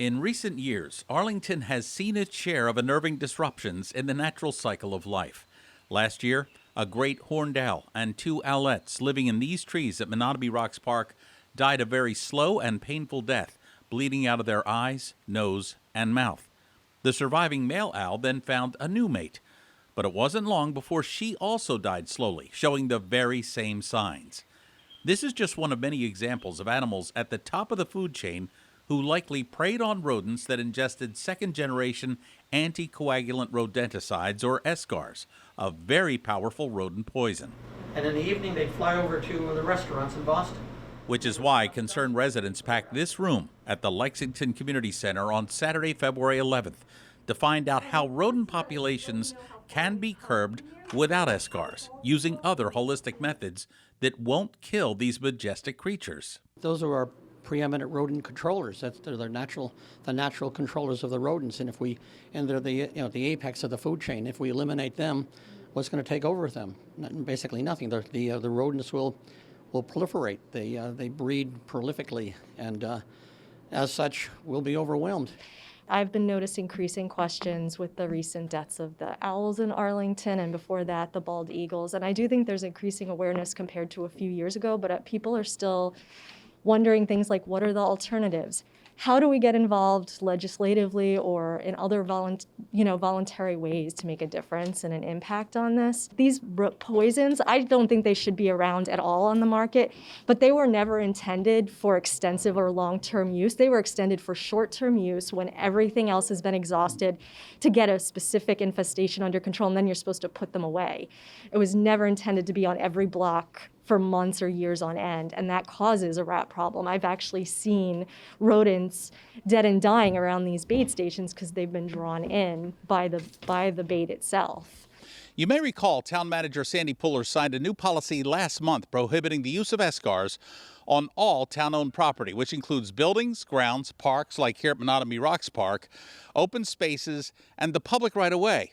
In recent years, Arlington has seen its share of unnerving disruptions in the natural cycle of life. Last year, a great horned owl and two owlets living in these trees at Menotomy Rocks Park died a very slow and painful death, bleeding out of their eyes, nose, and mouth. The surviving male owl then found a new mate, but it wasn't long before she also died slowly, showing the very same signs. This is just one of many examples of animals at the top of the food chain who likely preyed on rodents that ingested second-generation anticoagulant rodenticides, or SCARs, a very powerful rodent poison. And in the evening, they'd fly over to the restaurants in Boston. Which is why concerned residents packed this room at the Lexington Community Center on Saturday, February 11th, to find out how rodent populations can be curbed without SCARs, using other holistic methods that won't kill these majestic creatures. Those are our preeminent rodent controllers. They're the natural controllers of the rodents. And they're the apex of the food chain. If we eliminate them, what's going to take over with them? Basically nothing. The rodents will proliferate. They breed prolifically, and as such, we'll be overwhelmed. I've been noticing increasing questions with the recent deaths of the owls in Arlington, and before that, the bald eagles. And I do think there's increasing awareness compared to a few years ago, but people are still wondering things like, what are the alternatives? How do we get involved legislatively or in other voluntary ways to make a difference and an impact on this? These poisons, I don't think they should be around at all on the market, but they were never intended for extensive or long-term use. They were extended for short-term use when everything else has been exhausted to get a specific infestation under control, and then you're supposed to put them away. It was never intended to be on every block for months or years on end, and that causes a rat problem. I've actually seen rodents dead and dying around these bait stations because they've been drawn in by the bait itself. You may recall Town Manager Sandy Puller signed a new policy last month prohibiting the use of SCARs on all town-owned property, which includes buildings, grounds, parks like here at Menotomy Rocks Park, open spaces, and the public right-of-way.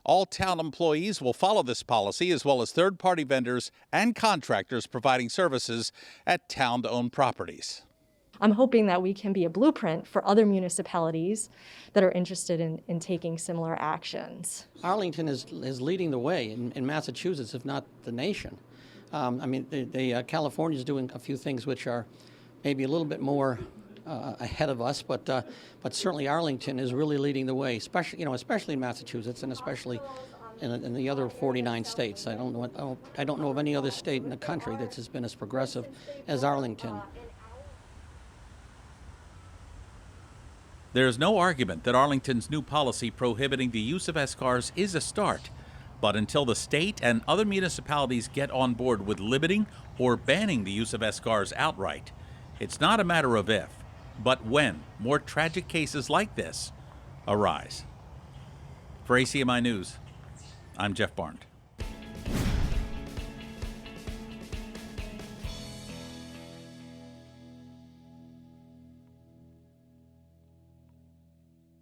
All town employees will follow this policy, as well as third-party vendors and contractors providing services at town-owned properties. I'm hoping that we can be a blueprint for other municipalities that are interested in taking similar actions. Arlington is leading the way in Massachusetts, if not the nation. California is doing a few things which are maybe a little bit more ahead of us, but certainly Arlington is really leading the way, especially in Massachusetts and especially in the other 49 states. I don't know of any other state in the country that has been as progressive as Arlington. There is no argument that Arlington's new policy prohibiting the use of SCARs is a start. But until the state and other municipalities get on board with limiting or banning the use of SCARs outright, it's not a matter of if, but when more tragic cases like this arise. For ACMi News, I'm Jeff Barnes.